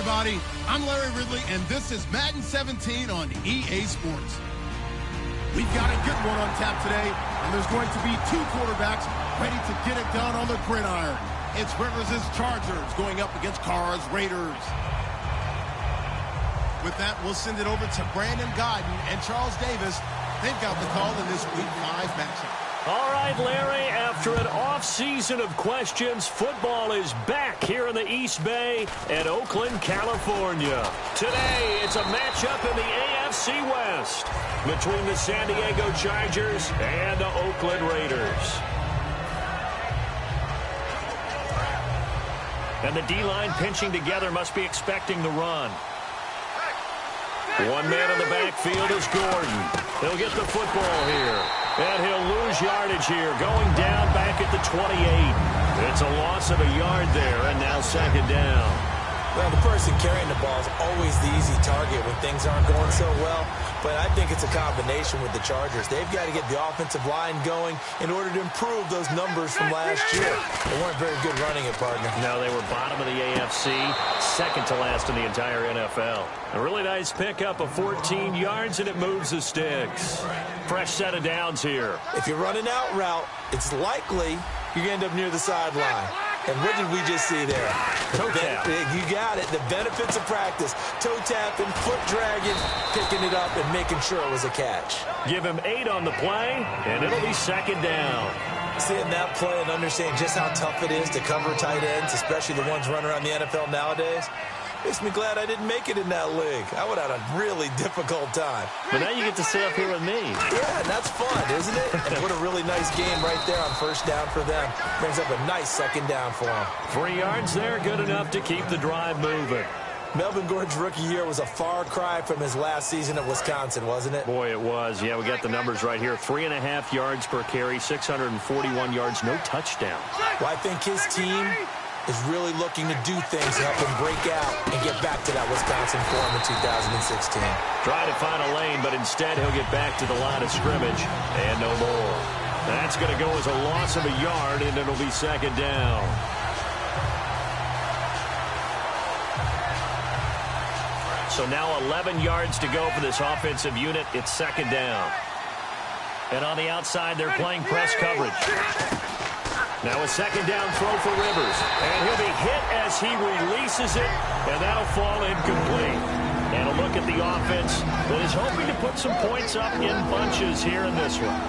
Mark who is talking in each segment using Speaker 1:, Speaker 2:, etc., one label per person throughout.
Speaker 1: everybody. I'm Larry Ridley, and this is Madden 17 on EA Sports. We've got a good one on tap today, and there's going to be two quarterbacks ready to get it done on the gridiron. It's Rivers' Chargers going up against Carr's Raiders. With that, we'll send it over to Brandon Godden and Charles Davis. They've got the call in this Week 5 matchup. All right, Larry, after an off-season of questions, football is back here in the East Bay at Oakland, California. Today, it's a matchup in the AFC West between the San Diego Chargers and the Oakland Raiders. And the D-line pinching together must be expecting the run. One man in the backfield is Gordon. He'll get the football here. And he'll lose yardage here, going down back at the 28. It's a loss of a yard there, and now second down.
Speaker 2: Well, the person carrying the ball is always the easy target when things aren't going so well. But I think it's a combination with the Chargers. They've got to get the offensive line going in order to improve those numbers from last year. They weren't very good running it, partner.
Speaker 1: No, they were bottom of the AFC, second to last in the entire NFL. A really nice pickup of 14 yards, and it moves the sticks. Fresh set of downs here.
Speaker 2: If you're running out route, it's likely you're going to end up near the sideline. And what did we just see there?
Speaker 1: Toe tap.
Speaker 2: You got it. The benefits of practice. Toe tapping, foot dragging, picking it up, and making sure it was a catch.
Speaker 1: Give him 8 on the play, and it'll be second down.
Speaker 2: Seeing that play and understanding just how tough it is to cover tight ends, especially the ones running around the NFL nowadays, makes me glad I didn't make it in that league. I would have had a really difficult time.
Speaker 1: But now you get to sit up here with me.
Speaker 2: Yeah, and that's fun, isn't it? And what a really nice game right there on first down for them. Brings up a nice second down for them.
Speaker 1: 3 yards there, good enough to keep the drive moving.
Speaker 2: Melvin Gordon's rookie year was a far cry from his last season at Wisconsin, wasn't it?
Speaker 1: Boy, it was. Yeah, we got the numbers right here. 3.5 yards per carry, 641 yards, no touchdown.
Speaker 2: Well, I think his team is really looking to do things to help him break out and get back to that Wisconsin form in 2016.
Speaker 1: Try to find a lane, but instead he'll get back to the line of scrimmage and no more. That's going to go as a loss of a yard, and it'll be second down. So now 11 yards to go for this offensive unit. It's second down. And on the outside, they're playing press coverage. Now a second down throw for Rivers. And he'll be hit as he releases it, and that'll fall incomplete. And a look at the offense that is hoping to put some points up in bunches here in this one.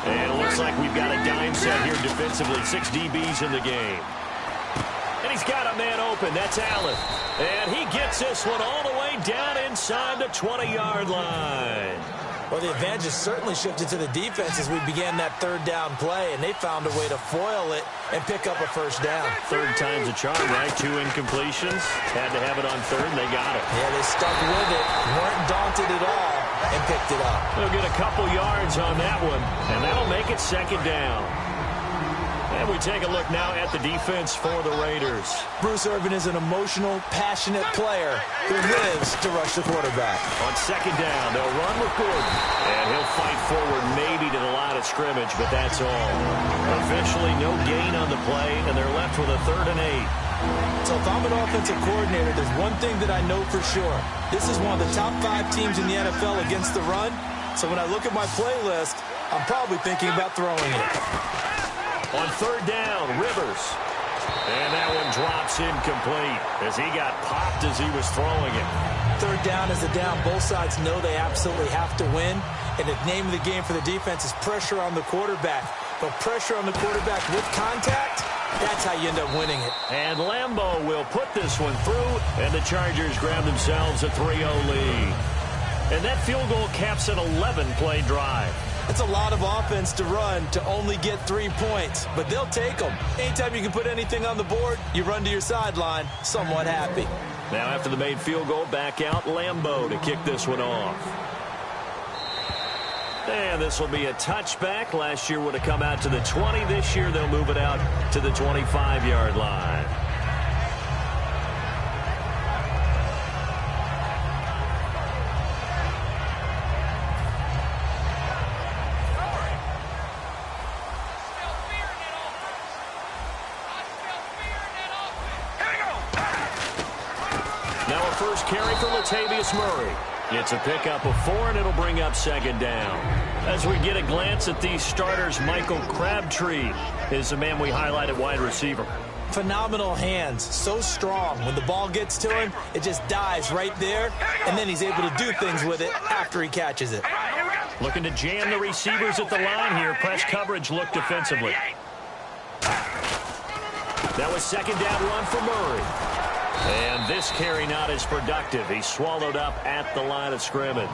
Speaker 1: And it looks like we've got a dime set here defensively. 6 DBs in the game. And he's got a man open. That's Allen. And he gets this one all the way down inside the 20-yard line.
Speaker 2: Well, the advantage has certainly shifted to the defense as we began that third down play, and they found a way to foil it and pick up a first down.
Speaker 1: Third time's a charm, right? 2 incompletions. Had to have it on third, and they got it.
Speaker 2: Yeah, they stuck with it, weren't daunted at all, and picked it up.
Speaker 1: They'll get a couple yards on that one, and that'll make it second down. And we take a look now at the defense for the Raiders.
Speaker 2: Bruce Irvin is an emotional, passionate player who lives to rush the quarterback.
Speaker 1: On second down, they'll run with Gordon. And he'll fight forward maybe to the line of scrimmage, but that's all. Eventually, no gain on the play, and they're left with a 3rd and 8.
Speaker 2: So if I'm an offensive coordinator, there's one thing that I know for sure. This is one of the top 5 teams in the NFL against the run. So when I look at my playlist, I'm probably thinking about throwing it.
Speaker 1: On third down, Rivers. And that one drops incomplete as he got popped as he was throwing it.
Speaker 2: Third down is a down. Both sides know they absolutely have to win. And the name of the game for the defense is pressure on the quarterback. But pressure on the quarterback with contact, that's how you end up winning it.
Speaker 1: And Lambeau will put this one through, and the Chargers grab themselves a 3-0 lead. And that field goal caps an 11-play drive.
Speaker 2: It's a lot of offense to run to only get 3 points, but they'll take them. Anytime you can put anything on the board, you run to your sideline somewhat happy.
Speaker 1: Now after the made field goal, back out Lambeau to kick this one off. And this will be a touchback. Last year would have come out to the 20. This year they'll move it out to the 25-yard line. first carry for Latavius Murray. It's a pickup of 4, and it'll bring up second down. As we get a glance at these starters, Michael Crabtree is the man we highlight at wide receiver.
Speaker 2: Phenomenal hands, so strong. When the ball gets to him, it just dies right there, and then he's able to do things with it after he catches it.
Speaker 1: Looking to jam the receivers at the line here. Press coverage look defensively. That was second down run for Murray. And this carry not as productive. He's swallowed up at the line of scrimmage.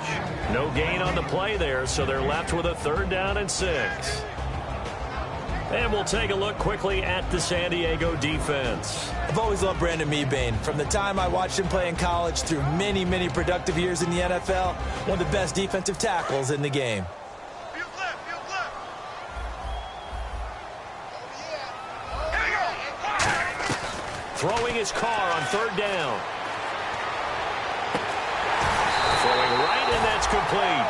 Speaker 1: No gain on the play there, so they're left with a 3rd down and 6. And we'll take a look quickly at the San Diego defense.
Speaker 2: I've always loved Brandon Mebane. From the time I watched him play in college through many, many productive years in the NFL, one of the best defensive tackles in the game.
Speaker 1: Throwing his car on 3rd down. Throwing right, and that's complete.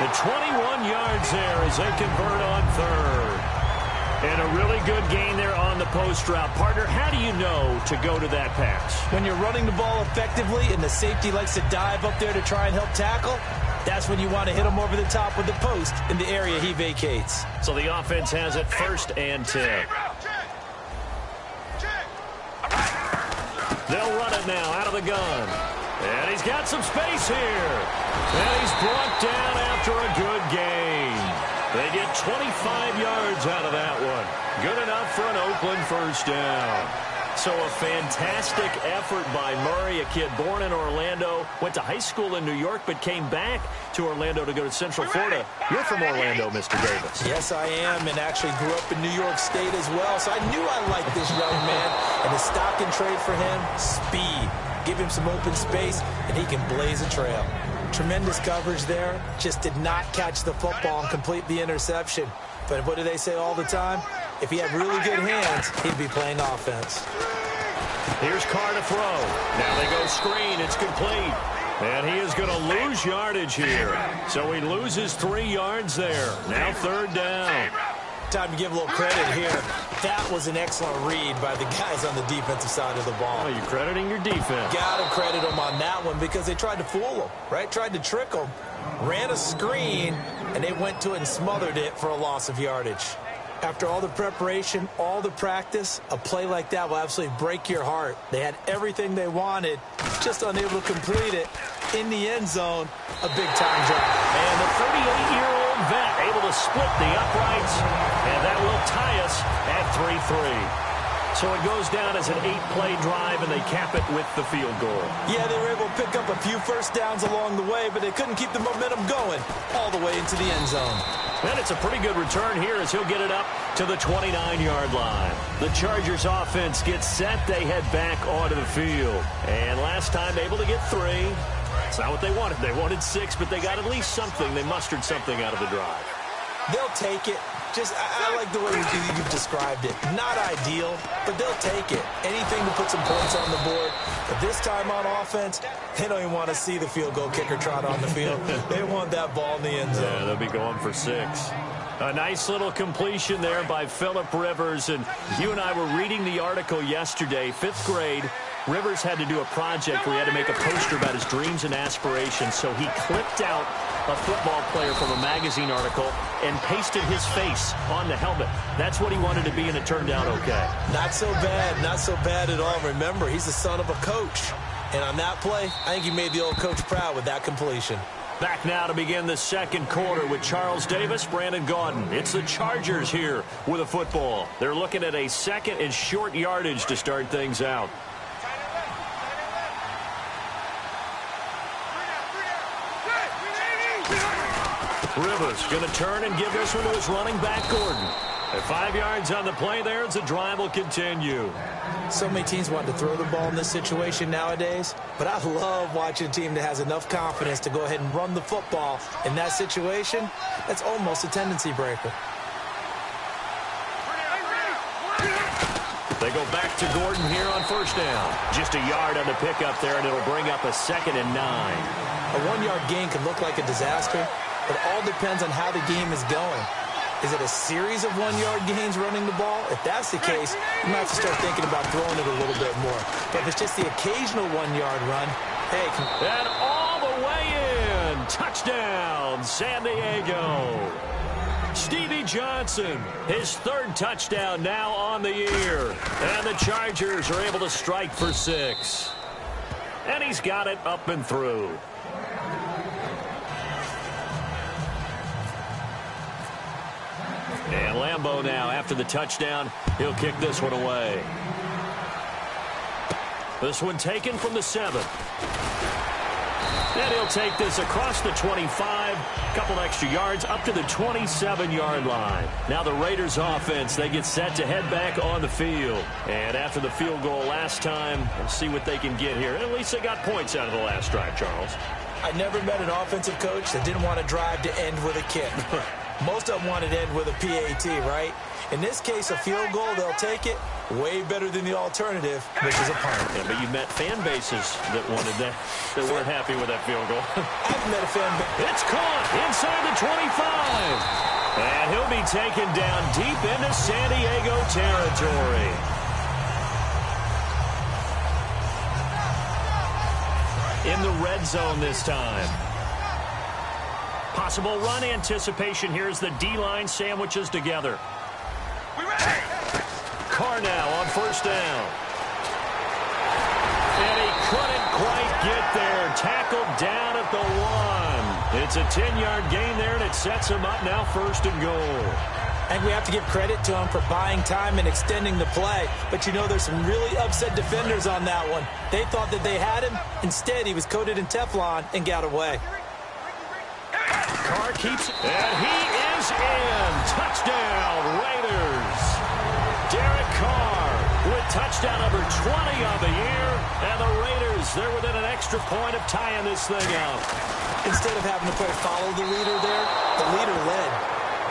Speaker 1: The 21 yards there as they convert on 3rd. And a really good gain there on the post route. Partner, how do you know to go to that pass?
Speaker 2: When you're running the ball effectively and the safety likes to dive up there to try and help tackle, that's when you want to hit him over the top with the post in the area he vacates.
Speaker 1: So the offense has it 1st and 10. They'll run it now out of the gun. And he's got some space here. And he's brought down after a good gain. They get 25 yards out of that one. Good enough for an Oakland 1st down. So a fantastic effort by Murray, a kid born in Orlando, went to high school in New York, but came back to Orlando to go to Central Florida. You're from Orlando, Mr. Davis.
Speaker 2: Yes, I am, and actually grew up in New York State as well, so I knew I liked this young man. And the stock and trade for him, speed. Give him some open space, and he can blaze a trail. Tremendous coverage there. Just did not catch the football and complete the interception. But what do they say all the time? If he had really good hands, he'd be playing offense.
Speaker 1: Here's Carr to throw. Now they go screen. It's complete. And he is going to lose yardage here. So he loses 3 yards there. Now 3rd down.
Speaker 2: Time to give a little credit here. That was an excellent read by the guys on the defensive side of the ball.
Speaker 1: Oh, you're crediting your defense.
Speaker 2: Got to credit them on that one because they tried to fool him, right? Tried to trick him. Ran a screen, and they went to it and smothered it for a loss of yardage. After all the preparation, all the practice, a play like that will absolutely break your heart. They had everything they wanted, just unable to complete it. In the end zone, a big-time drop.
Speaker 1: And the 38-year-old vet able to split the uprights, and that will tie us at 3-3. So it goes down as an 8-play drive, and they cap it with the field goal.
Speaker 2: Yeah, they were able to pick up a few first downs along the way, but they couldn't keep the momentum going all the way into the end zone.
Speaker 1: And it's a pretty good return here as he'll get it up to the 29-yard line. The Chargers offense gets set. They head back onto the field. And last time able to get 3. It's not what they wanted. They wanted 6, but they got at least something. They mustered something out of the drive.
Speaker 2: They'll take it. I like the way you've described it. Not ideal, but they'll take it. Anything to put some points on the board. But this time on offense, they don't even want to see the field goal kicker trot on the field. They want that ball in the end zone.
Speaker 1: Yeah, they'll be going for 6. A nice little completion there by Phillip Rivers. And you and I were reading the article yesterday, 5th grade. Rivers had to do a project where he had to make a poster about his dreams and aspirations. So he clipped out a football player from a magazine article and pasted his face on the helmet. That's what he wanted to be, and it turned out okay.
Speaker 2: Not so bad at all. Remember, he's the son of a coach. And on that play, I think he made the old coach proud with that completion.
Speaker 1: Back now to begin the second quarter with Charles Davis, Brandon Gaudin. It's the Chargers here with a football. They're looking at a 2nd and short yardage to start things out. Rivers going to turn and give this one to his running back, Gordon. At 5 yards on the play there, the drive will continue.
Speaker 2: So many teams want to throw the ball in this situation nowadays, but I love watching a team that has enough confidence to go ahead and run the football. In that situation, that's almost a tendency breaker.
Speaker 1: They go back to Gordon here on 1st down. Just a yard on the pickup there, and it'll bring up a 2nd and 9.
Speaker 2: A 1-yard gain can look like a disaster. It all depends on how the game is going. Is it a series of 1-yard gains running the ball? If that's the case, you might have to start thinking about throwing it a little bit more. But if it's just the occasional 1-yard run, Hey,
Speaker 1: and all the way in. Touchdown, San Diego. Stevie Johnson, his third touchdown now on the year. And the Chargers are able to strike for 6. And he's got it up and through. And Lambeau now, after the touchdown, he'll kick this one away. This one taken from the 7. And he'll take this across the 25, couple extra yards, up to the 27-yard line. Now the Raiders offense, they get set to head back on the field. And after the field goal last time, we'll see what they can get here. At least they got points out of the last drive, Charles.
Speaker 2: I never met an offensive coach that didn't want to drive to end with a kick. Most of them wanted to end with a PAT, right? In this case, a field goal, they'll take it. Way better than the alternative, which is a punt.
Speaker 1: Yeah, but you met fan bases that wanted that, that weren't happy with that field goal.
Speaker 2: I've met a fan base.
Speaker 1: It's caught inside the 25. And he'll be taken down deep into San Diego territory. In the red zone this time. Possible run anticipation here as the D-line sandwiches together. Carr now on first down. And he couldn't quite get there. Tackled down at the 1. It's a 10-yard gain there, and it sets him up now first and goal.
Speaker 2: And we have to give credit to him for buying time and extending the play. But, you know, there's some really upset defenders on that one. They thought that they had him. Instead, he was coated in Teflon and got away.
Speaker 1: Carr keeps it, and he is in. Touchdown, Raiders. Derek Carr with touchdown number 20 on the year. And the Raiders, they're within an extra point of tying this thing up.
Speaker 2: Instead of having to play follow the leader there, the leader led.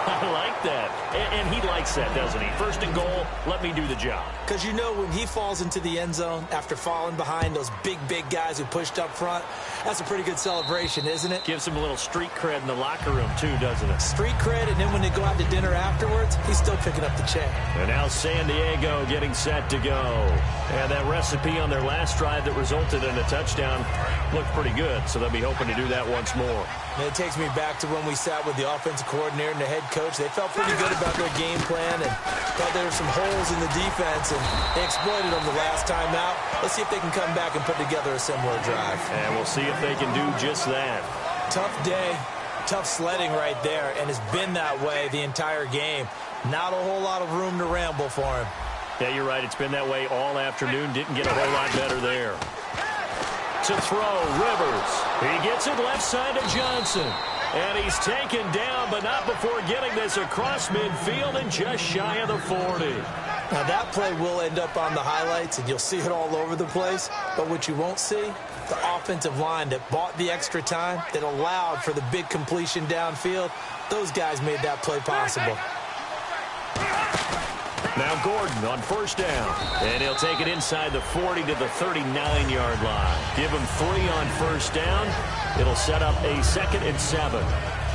Speaker 1: I like that. And he likes that, doesn't he? First and goal, let me do the job.
Speaker 2: Because you know when he falls into the end zone after falling behind those big guys who pushed up front, that's a pretty good celebration, isn't it?
Speaker 1: Gives him a little street cred in the locker room, too, doesn't it?
Speaker 2: Street cred, and then when they go out to dinner afterwards, he's still picking up the check.
Speaker 1: And now San Diego getting set to go. And that recipe on their last drive that resulted in a touchdown looked pretty good, so they'll be hoping to do that once more.
Speaker 2: And it takes me back to when we sat with the offensive coordinator and the head coach. They felt pretty good about their game plan and thought there were some holes in the defense, and they exploited them the last time out. Let's see if they can come back and put together a similar drive.
Speaker 1: And we'll see if they can do just that.
Speaker 2: Tough day, tough sledding right there, and it's been that way the entire game. Not a whole lot of room to ramble for him.
Speaker 1: Yeah, you're right. It's been that way all afternoon. Didn't get a whole lot better there. To throw, Rivers. He gets it left side to Johnson. And he's taken down, but not before getting this across midfield and just shy of the 40.
Speaker 2: Now, that play will end up on the highlights, and you'll see it all over the place. But what you won't see, the offensive line that bought the extra time, that allowed for the big completion downfield, those guys made that play possible.
Speaker 1: Now Gordon on first down. And he'll take it inside the 40 to the 39-yard line. Give him 3 on first down. It'll set up a 2nd and 7.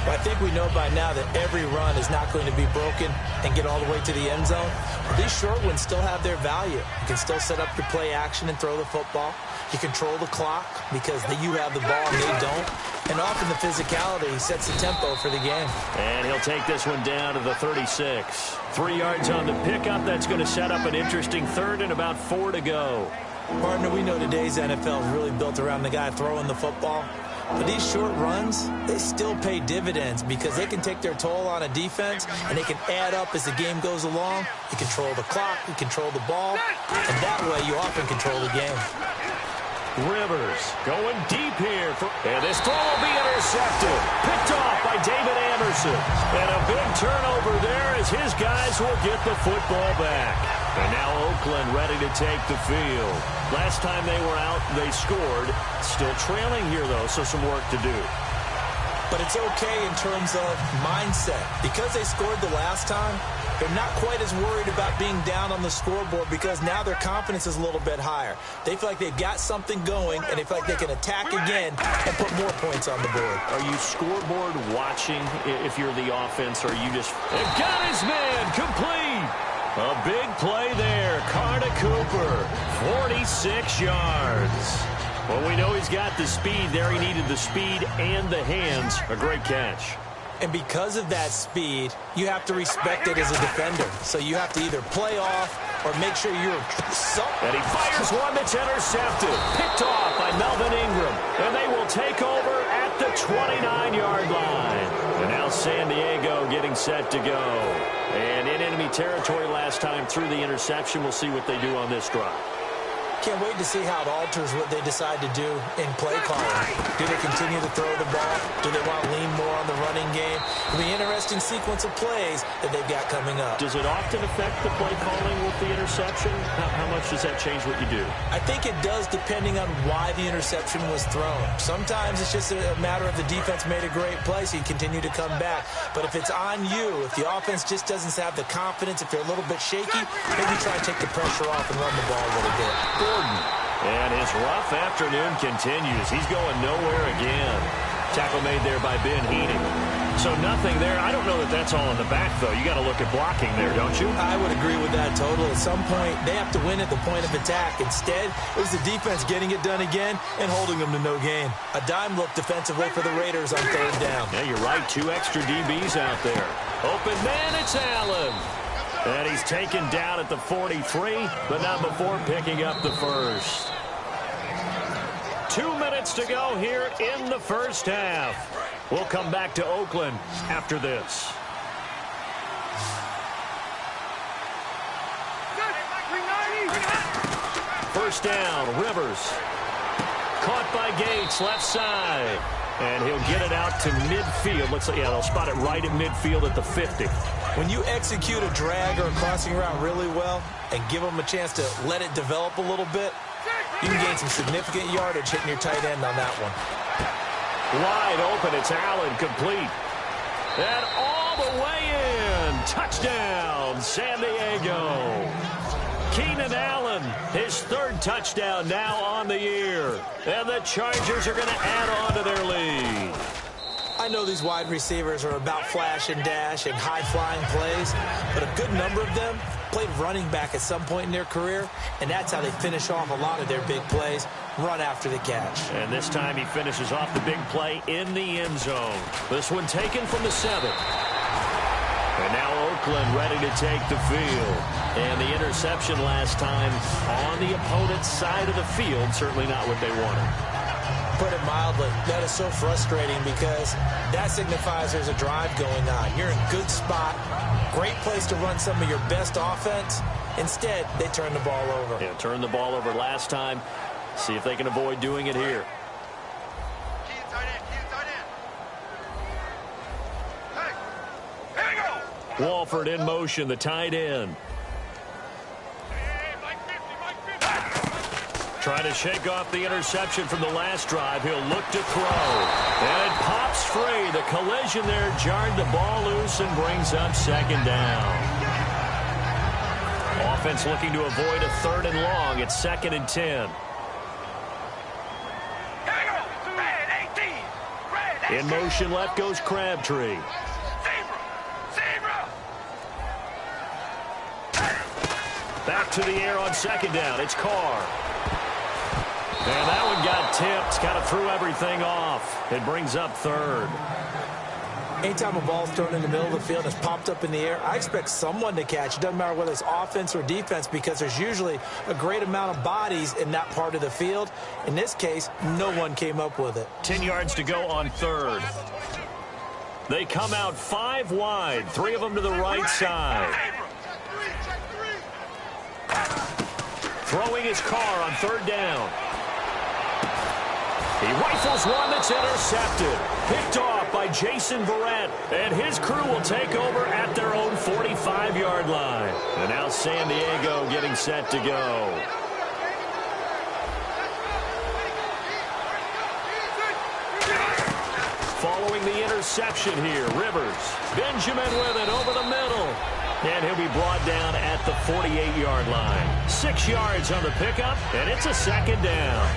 Speaker 2: Well, I think we know by now that every run is not going to be broken and get all the way to the end zone. But these short ones still have their value. You can still set up your play action and throw the football. You control the clock because you have the ball and they don't. And often the physicality sets the tempo for the game.
Speaker 1: And he'll take this one down to the 36. 3 yards on the pickup. That's going to set up an interesting 3rd and about 4 to go.
Speaker 2: Partner, we know today's NFL is really built around the guy throwing the football. But these short runs, they still pay dividends because they can take their toll on a defense and they can add up as the game goes along. You control the clock, you control the ball, and that way you often control the game.
Speaker 1: Rivers going deep here. And this throw will be intercepted. Picked off by David Anderson. And a big turnover there as his guys will get the football back. And now Oakland ready to take the field. Last time they were out, they scored. Still trailing here, though, so some work to do.
Speaker 2: But it's okay in terms of mindset. Because they scored the last time, they're not quite as worried about being down on the scoreboard because now their confidence is a little bit higher. They feel like they've got something going, and they feel like they can attack again and put more points on the board.
Speaker 1: Are you scoreboard watching if you're the offense, or are you just... And got his man complete! A big play there. Carr to Cooper. 46 yards. Well, we know he's got the speed there. He needed the speed and the hands. A great catch.
Speaker 2: And because of that speed, you have to respect it as a defender. So you have to either play off or make sure you're...
Speaker 1: And he fires one that's intercepted. Picked off by Melvin Ingram. And they will take over at the 29-yard line. And now San Diego getting set to go. And in enemy territory last time through the interception. We'll see what they do on this drive.
Speaker 2: Can't wait to see how it alters what they decide to do in play calling. Do they continue to throw the ball? Do they want to lean more on the running game? It'll be an interesting sequence of plays that they've got coming up.
Speaker 1: Does it often affect the play calling with the interception? How much does that change what you do?
Speaker 2: I think it does depending on why the interception was thrown. Sometimes it's just a matter of the defense made a great play, so you continue to come back. But if it's on you, if the offense just doesn't have the confidence, if you're a little bit shaky, maybe try to take the pressure off and run the ball a little bit.
Speaker 1: And his rough afternoon continues. He's going nowhere again. Tackle made there by Ben Heaney. So nothing there. I don't know that that's all in the back, though. You got to look at blocking there, don't you?
Speaker 2: I would agree with that total. At some point, they have to win at the point of attack. Instead, it was the defense getting it done again and holding them to no gain. A dime look defensively for the Raiders on third down.
Speaker 1: Yeah, you're right. 2 extra DBs out there. Open man, it's Allen. And he's taken down at the 43, but not before picking up the first. 2 minutes to go here in the first half. We'll come back to Oakland after this. First down, Rivers. Caught by Gates, left side. And he'll get it out to midfield. Looks like, yeah, they'll spot it right at midfield at the 50.
Speaker 2: When you execute a drag or a crossing route really well and give them a chance to let it develop a little bit, you can gain some significant yardage hitting your tight end on that one.
Speaker 1: Wide open, it's Allen, complete. And all the way in. Touchdown, San Diego. Keenan Allen, his 3rd touchdown now on the year. And the Chargers are going to add on to their lead.
Speaker 2: I know these wide receivers are about flash and dash and high-flying plays, but a good number of them played running back at some point in their career, and that's how they finish off a lot of their big plays, run after the catch.
Speaker 1: And this time he finishes off the big play in the end zone. This one taken from the 7. And now Oakland ready to take the field. And the interception last time on the opponent's side of the field, certainly not what they wanted.
Speaker 2: Put it mildly, that is so frustrating because that signifies there's a drive going on. You're in a good spot, great place to run some of your best offense. Instead, they turn the ball over.
Speaker 1: Yeah, turned the ball over last time. See if they can avoid doing it here. Walford in motion, the tight end. Trying to shake off the interception from the last drive. He'll look to throw. And it pops free. The collision there jarred the ball loose and brings up 2nd down. Offense looking to avoid a 3rd and long. It's 2nd and 10. In motion left goes Crabtree. Back to the air on 2nd down. It's Carr. And that one got tipped. Kind of threw everything off. It brings up 3rd.
Speaker 2: Anytime a ball's thrown in the middle of the field and it's popped up in the air, I expect someone to catch. It doesn't matter whether it's offense or defense because there's usually a great amount of bodies in that part of the field. In this case, no one came up with it.
Speaker 1: 10 yards to go on 3rd. They come out 5 wide. 3 of them to the right side. Throwing his Carr on 3rd down. He rifles one that's intercepted. Picked off by Jason Verrett. And his crew will take over at their own 45-yard line. And now San Diego getting set to go. Following the interception here, Rivers. Benjamin with it over the middle. And he'll be brought down at the 48-yard line. 6 yards on the pickup, and it's a 2nd down.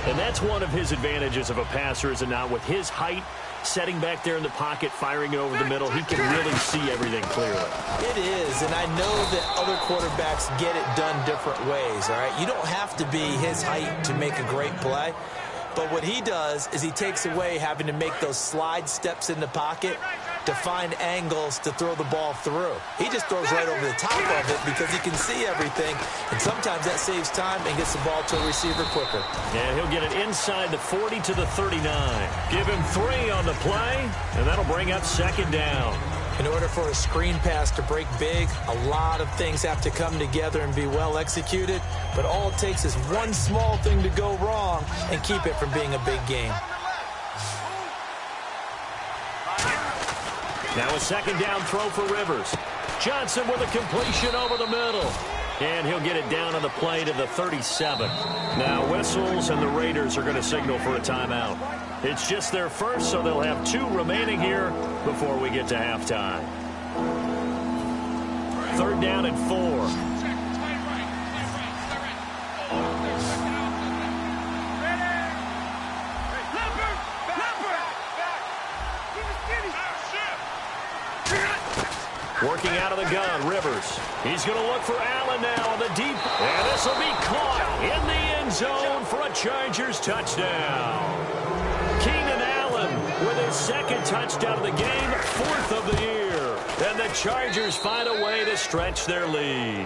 Speaker 1: And that's one of his advantages of a passer, is it not? With his height, setting back there in the pocket, firing it over the middle, he can really see everything clearly.
Speaker 2: It is, and I know that other quarterbacks get it done different ways, all right? You don't have to be his height to make a great play, but what he does is he takes away having to make those slide steps in the pocket to find angles to throw the ball through. He just throws right over the top of it because he can see everything, and sometimes that saves time and gets the ball to a receiver quicker.
Speaker 1: And he'll get it inside the 40 to the 39. Give him 3 on the play, and that'll bring up second down.
Speaker 2: In order for a screen pass to break big, a lot of things have to come together and be well executed, but all it takes is one small thing to go wrong and keep it from being a big game.
Speaker 1: Now a second down throw for Rivers. Johnson with a completion over the middle. And he'll get it down on the play to the 37. Now whistles, and the Raiders are going to signal for a timeout. It's just their first, so they'll have 2 remaining here before we get to halftime. 3rd down and 4. Working out of the gun, Rivers. He's going to look for Allen now on the deep. And this will be caught in the end zone for a Chargers touchdown. Keenan Allen with his 2nd touchdown of the game, 4th of the year. And the Chargers find a way to stretch their lead.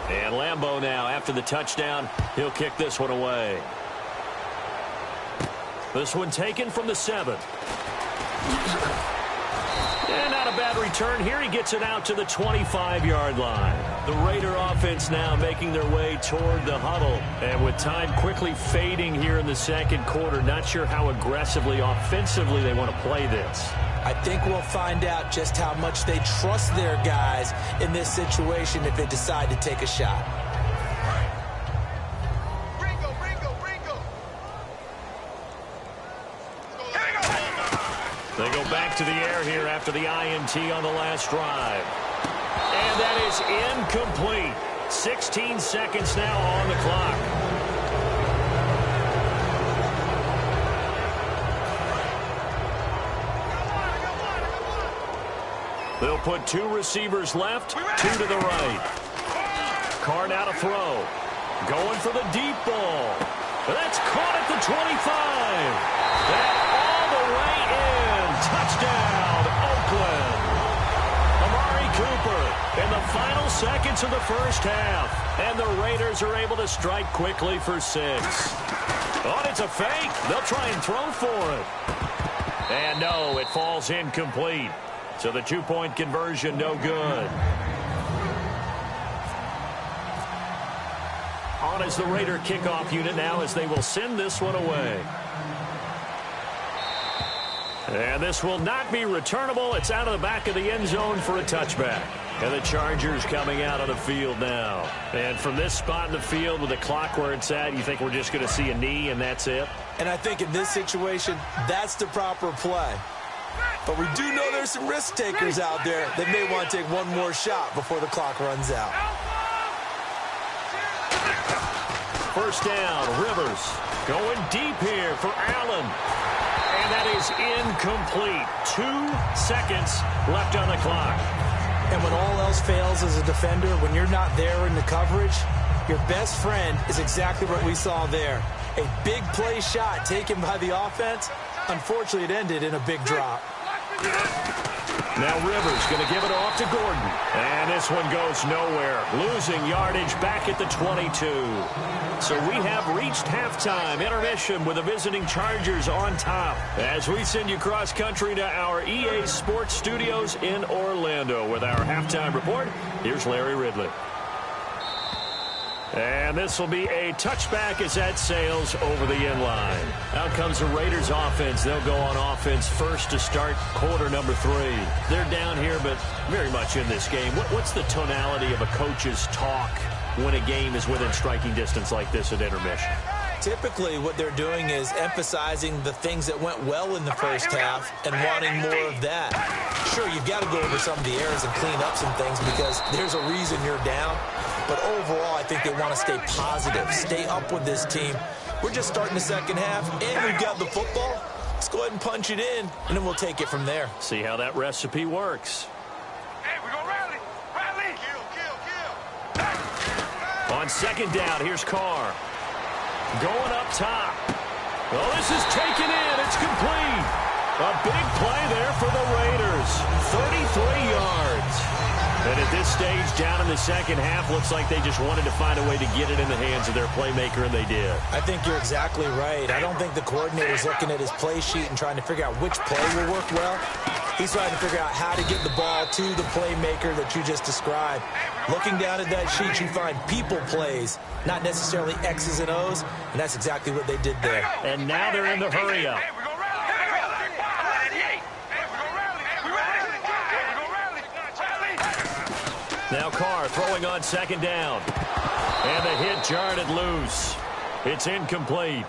Speaker 1: And Lambeau now, after the touchdown, he'll kick this one away. This one taken from the 7. And not a bad return here. He gets it out to the 25-yard line. The Raider offense now making their way toward the huddle. And with time quickly fading here in the 2nd quarter, not sure how aggressively, offensively they want to play this.
Speaker 2: I think we'll find out just how much they trust their guys in this situation if they decide to take a shot.
Speaker 1: They go back to the air here after the INT on the last drive. And that is incomplete. 16 seconds now on the clock. They'll put 2 receivers left, 2 to the right. Carr now to throw. Going for the deep ball. That's caught at the 25. That all the way in. Touchdown, Oakland. Amari Cooper in the final seconds of the first half. And the Raiders are able to strike quickly for 6. Oh, it's a fake. They'll try and throw for it. And no, it falls incomplete. So the 2-point conversion, no good. On is the Raider kickoff unit now as they will send this one away. And this will not be returnable. It's out of the back of the end zone for a touchback. And the Chargers coming out on the field now. And from this spot in the field with the clock where it's at, you think we're just going to see a knee and that's it?
Speaker 2: And I think in this situation, that's the proper play. But we do know there's some risk takers out there that may want to take one more shot before the clock runs out.
Speaker 1: First down, Rivers going deep here for Allen. And that is incomplete. 2 seconds left on the clock.
Speaker 2: And when all else fails as a defender, when you're not there in the coverage, your best friend is exactly what we saw there. A big play shot taken by the offense. Unfortunately, it ended in a big drop.
Speaker 1: Now Rivers going to give it off to Gordon. And this one goes nowhere. Losing yardage back at the 22. So we have reached halftime. Intermission with the visiting Chargers on top. As we send you cross country to our EA Sports Studios in Orlando with our halftime report. Here's Larry Ridley. And this will be a touchback as that sails over the end line. Out comes the Raiders offense. They'll go on offense first to start quarter number 3. They're down here, but very much in this game. What's the tonality of a coach's talk when a game is within striking distance like this at intermission?
Speaker 2: Typically, what they're doing is emphasizing the things that went well in the first half and wanting more of that. Sure, you've got to go over some of the errors and clean up some things because there's a reason you're down. But overall, I think they want to stay positive, stay up with this team. We're just starting the second half, and we've got the football. Let's go ahead and punch it in, and then we'll take it from there.
Speaker 1: See how that recipe works.
Speaker 3: Hey, we're going to rally. Rally. Kill.
Speaker 1: On second down, here's Carr. Going up top. Oh, this is taken in. It's complete. A big play there for the Raiders. 33 yards. And at this stage, down in the second half, looks like they just wanted to find a way to get it in the hands of their playmaker, and they did.
Speaker 2: I think you're exactly right. I don't think the coordinator's looking at his play sheet and trying to figure out which play will work well. He's trying to figure out how to get the ball to the playmaker that you just described. Looking down at that sheet, you find people plays, not necessarily X's and O's, and that's exactly what they did there.
Speaker 1: And now they're in the hurry-up. Now Carr throwing on second down. And the hit jarred it loose. It's incomplete.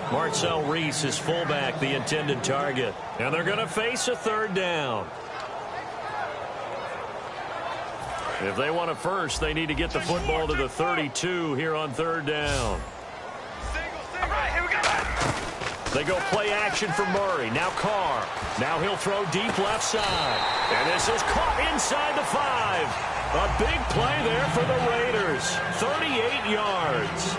Speaker 1: Marcel Reese is fullback, the intended target. And they're going to face a third down. If they want it first, they need to get the football to the 32 here on third down. They go play action for Murray. Now Carr. Now he'll throw deep left side. And this is caught inside the 5. A big play there for the Raiders. 38 yards.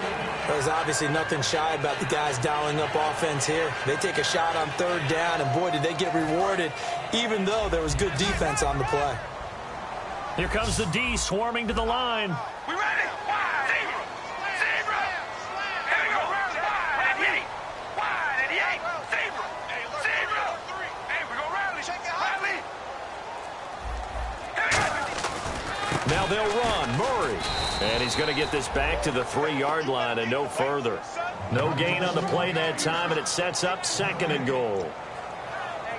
Speaker 2: There's obviously nothing shy about the guys dialing up offense here. They take a shot on third down, and boy, did they get rewarded, even though there was good defense on the play.
Speaker 1: Here comes the D swarming to the line.
Speaker 3: We ready? Zebra. Here we go. Wide 88. Wide 88. Zebra. Zebra. Hey, we're going to rally. Rally. Here we go.
Speaker 1: Now they'll run. Murray. And he's going to get this back to the 3-yard line and no further. No gain on the play that time, and it sets up second and goal.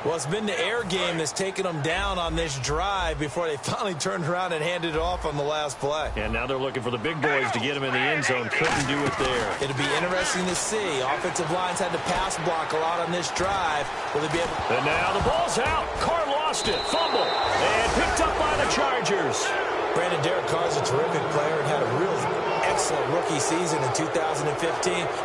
Speaker 2: Well, it's been the air game that's taken them down on this drive before they finally turned around and handed it off on the last play.
Speaker 1: And now they're looking for the big boys to get him in the end zone. Couldn't do it there.
Speaker 2: It'll be interesting to see. Offensive lines had to pass block a lot on this drive. Will they be able?
Speaker 1: And now the ball's out. Carr lost it. Fumble. And picked up by the Chargers.
Speaker 2: Brandon, Derek Carr's a terrific player and had a real excellent rookie season in 2015,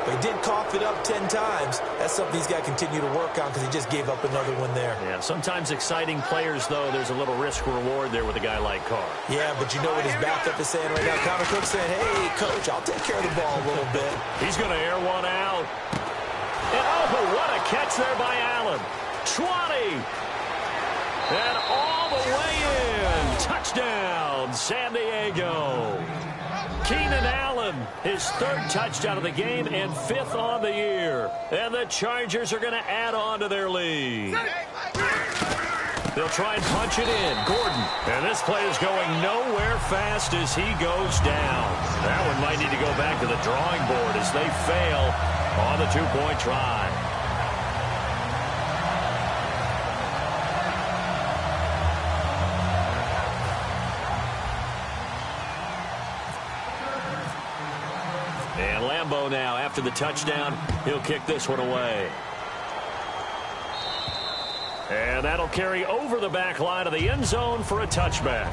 Speaker 2: but he did cough it up 10 times. That's something he's got to continue to work on because he just gave up another one there.
Speaker 1: Yeah, sometimes exciting players, though, there's a little risk-reward there with a guy like Carr.
Speaker 2: Yeah, but you know what his backup is saying right now? Connor Cook's saying, hey, coach, I'll take care of the ball a little bit.
Speaker 1: He's going to air one out. And, oh, what a catch there by Allen. 20. And all the way in. Touchdown, San Diego. Keenan Allen, his third touchdown of the game and 5th on the year. And the Chargers are going to add on to their lead. They'll try and punch it in. Gordon. And this play is going nowhere fast as he goes down. That one might need to go back to the drawing board as they fail on the 2-point try. And Lambeau now, after the touchdown, he'll kick this one away. And that'll carry over the back line of the end zone for a touchback.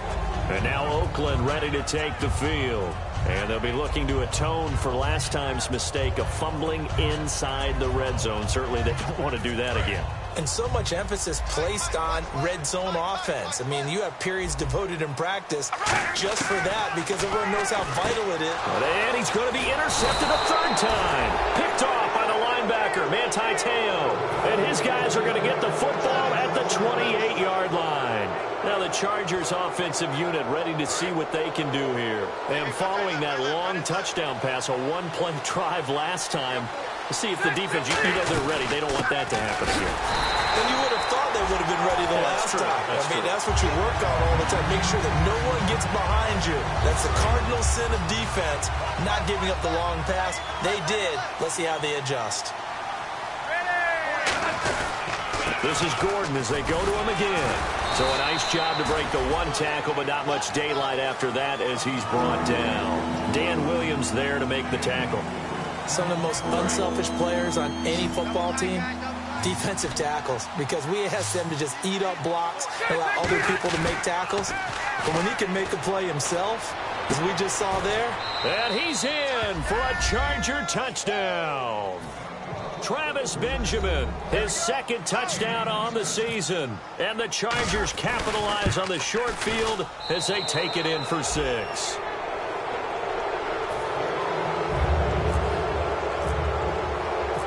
Speaker 1: And now Oakland ready to take the field. And they'll be looking to atone for last time's mistake of fumbling inside the red zone. Certainly they don't want to do that again.
Speaker 2: And so much emphasis placed on red zone offense. I mean, you have periods devoted in practice just for that because everyone knows how vital it is.
Speaker 1: And he's going to be intercepted a third time. Picked off by the linebacker, Manti Te'o. And his guys are going to get the football at the 28-yard line. Now the Chargers offensive unit ready to see what they can do here. And following that long touchdown pass, a one-play drive last time, to see if the defense, you know they're ready. They don't want that to happen again.
Speaker 2: And you would have thought they would have been ready the last time. That's what you work on all the time. Make sure that no one gets behind you. That's the cardinal sin of defense, not giving up the long pass. They did. Let's see how they adjust.
Speaker 1: This is Gordon as they go to him again. So a nice job to break the one tackle, but not much daylight after that as he's brought down. Dan Williams there to make the tackle.
Speaker 2: Some of the most unselfish players on any football team, defensive tackles, because we ask them to just eat up blocks and allow other people to make tackles. But when he can make a play himself, as we just saw there.
Speaker 1: And he's in for a Charger touchdown. Travis Benjamin, his second touchdown on the season. And the Chargers capitalize on the short field as they take it in for 6.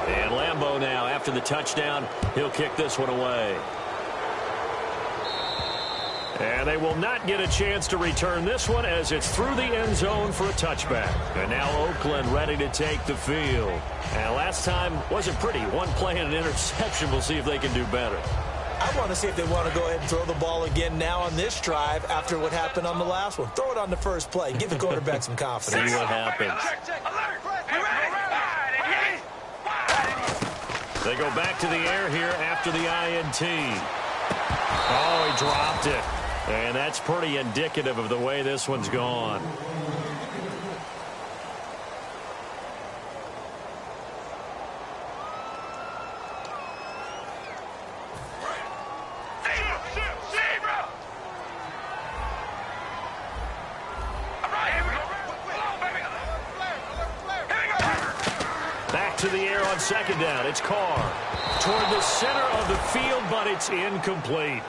Speaker 1: And Lambeau now, after the touchdown, he'll kick this one away. And they will not get a chance to return this one as it's through the end zone for a touchback. And now Oakland ready to take the field. And last time wasn't pretty. One play and an interception. We'll see if they can do better.
Speaker 2: I want to see if they want to go ahead and throw the ball again now on this drive after what happened on the last one. Throw it on the first play. Give the quarterback some confidence.
Speaker 1: See what happens. They go back to the air here after the INT. Oh, he dropped it. And that's pretty indicative of the way this one's gone. Back to the air on second down. It's Carr toward the center of the field, but it's incomplete.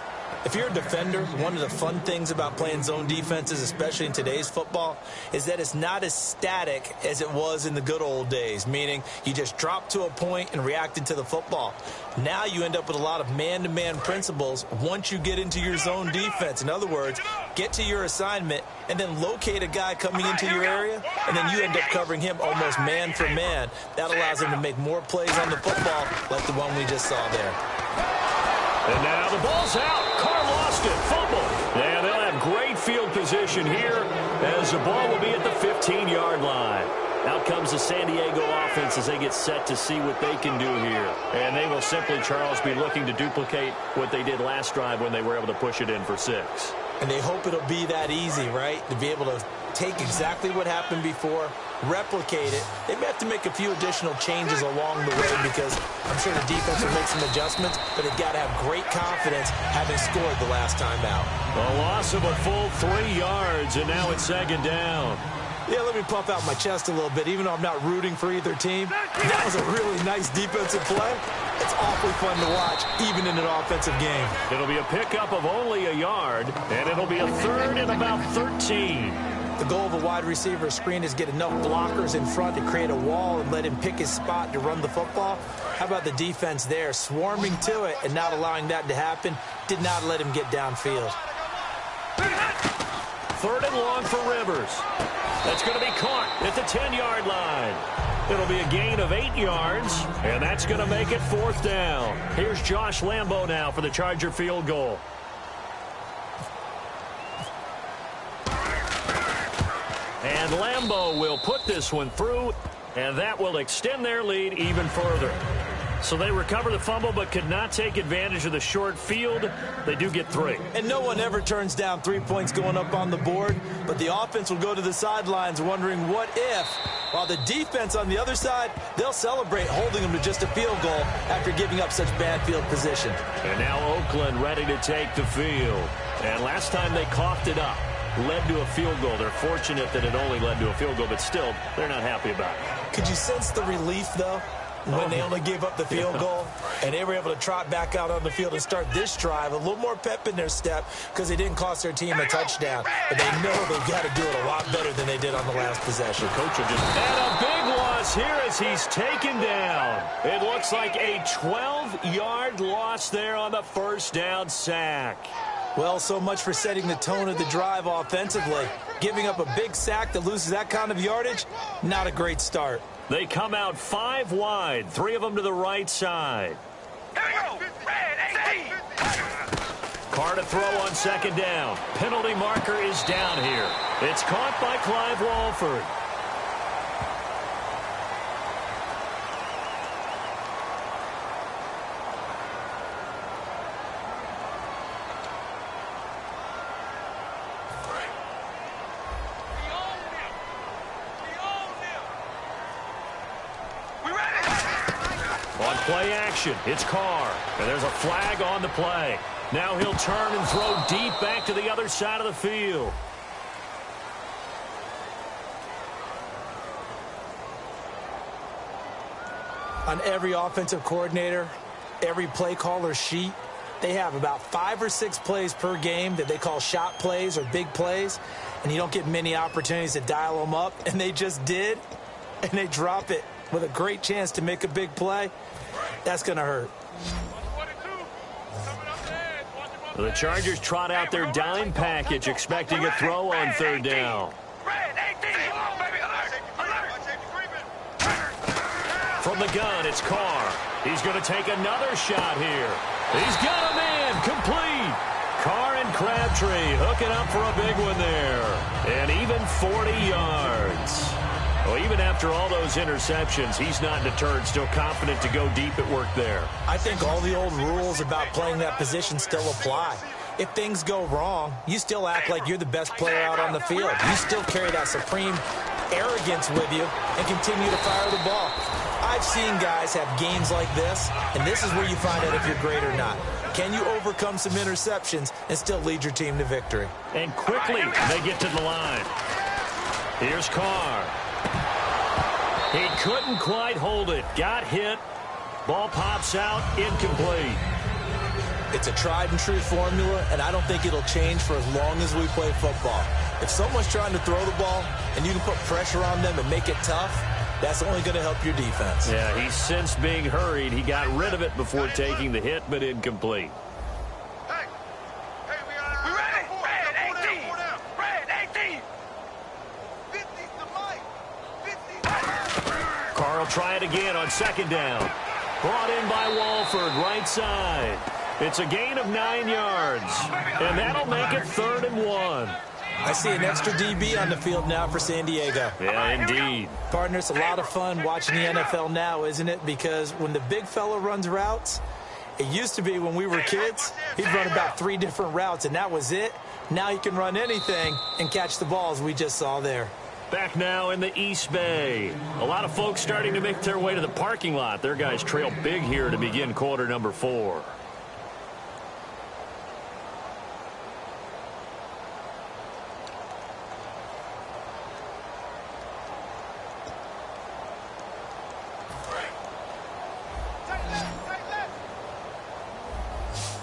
Speaker 2: If you're a defender, one of the fun things about playing zone defenses, especially in today's football, is that it's not as static as it was in the good old days, meaning you just dropped to a point and reacted to the football. Now you end up with a lot of man-to-man principles once you get into your zone defense. In other words, get to your assignment and then locate a guy coming into your area, and then you end up covering him almost man for man. That allows him to make more plays on the football like the one we just saw there.
Speaker 1: And now the ball's out. Carr lost it. Fumble. And they'll have great field position here as the ball will be at the 15-yard line. Out comes the San Diego offense as they get set to see what they can do here. And they will simply, Charles, be looking to duplicate what they did last drive when they were able to push it in for 6.
Speaker 2: And they hope it'll be that easy, right? To be able to take exactly what happened before, replicate it. They may have to make a few additional changes along the way because I'm sure the defense will make some adjustments, but they've got to have great confidence having scored the last time out.
Speaker 1: A loss of a full 3 yards, and now it's second down.
Speaker 2: Yeah, let me puff out my chest a little bit, even though I'm not rooting for either team. That was a really nice defensive play. It's awfully fun to watch, even in an offensive game.
Speaker 1: It'll be a pickup of only a yard, and it'll be a third and about 13.
Speaker 2: The goal of a wide receiver screen is get enough blockers in front to create a wall and let him pick his spot to run the football. How about the defense there, swarming to it and not allowing that to happen? Did not let him get downfield.
Speaker 1: Third and long for Rivers. That's going to be caught at the 10-yard line. It'll be a gain of 8 yards, and that's going to make it fourth down. Here's Josh Lambeau now for the Charger field goal. And Lambeau will put this one through, and that will extend their lead even further. So they recover the fumble but could not take advantage of the short field. They do get 3.
Speaker 2: And no one ever turns down 3 points going up on the board, but the offense will go to the sidelines wondering what if, while the defense on the other side, they'll celebrate holding them to just a field goal after giving up such bad field position.
Speaker 1: And now Oakland ready to take the field. And last time they coughed it up, led to a field goal. They're fortunate that it only led to a field goal, but still, they're not happy about it.
Speaker 2: Could you sense the relief, though, when they only gave up the field goal and they were able to trot back out on the field and start this drive? A little more pep in their step because they didn't cost their team a touchdown. But they know they've got to do it a lot better than they did on the last possession.
Speaker 1: Coach will just... And a big loss here as he's taken down. It looks like a 12-yard loss there on the first down sack.
Speaker 2: Well, so much for setting the tone of the drive offensively. Giving up a big sack that loses that kind of yardage, not a great start.
Speaker 1: They come out 5 wide, 3 of them to the right side.
Speaker 3: Here we go. Red 18.
Speaker 1: Carr to throw on second down. Penalty marker is down here. It's caught by Clive Walford. On Play action. It's Carr. And there's a flag on the play. Now he'll turn and throw deep back to the other side of the field.
Speaker 2: On every offensive coordinator, every play caller sheet, they have about 5 or 6 plays per game that they call shot plays or big plays, and you don't get many opportunities to dial them up, and they just did, and they drop it with a great chance to make a big play. That's going to hurt.
Speaker 1: The Chargers trot out their dime package, expecting a throw on third down. From the gun, it's Carr. He's going to take another shot here. He's got a man, complete. Carr and Crabtree hooking up for a big one there. And even 40 yards. Well, even after all those interceptions, he's not deterred, still confident to go deep at work there.
Speaker 2: I think all the old rules about playing that position still apply. If things go wrong, you still act like you're the best player out on the field. You still carry that supreme arrogance with you and continue to fire the ball. I've seen guys have games like this, and this is where you find out if you're great or not. Can you overcome some interceptions and still lead your team to victory?
Speaker 1: And quickly, they get to the line. Here's Carr. He couldn't quite hold it. Got hit. Ball pops out, incomplete.
Speaker 2: It's a tried and true formula, and I don't think it'll change for as long as we play football. If someone's trying to throw the ball and you can put pressure on them and make it tough, that's only going to help your defense.
Speaker 1: Yeah, he's since being hurried. He got rid of it before taking the hit, but incomplete. Carr will try it again on second down. Brought in by Walford, right side. It's a gain of 9 yards, and that'll make it 3rd and 1.
Speaker 2: I see an extra DB on the field now for San Diego.
Speaker 1: Yeah, indeed.
Speaker 2: Partner, it's a lot of fun watching the NFL now, isn't it? Because when the big fella runs routes, it used to be when we were kids, he'd run about 3 different routes, and that was it. Now he can run anything and catch the balls we just saw there.
Speaker 1: Back now in the East Bay. A lot of folks starting to make their way to the parking lot. Their guys trail big here to begin quarter number 4.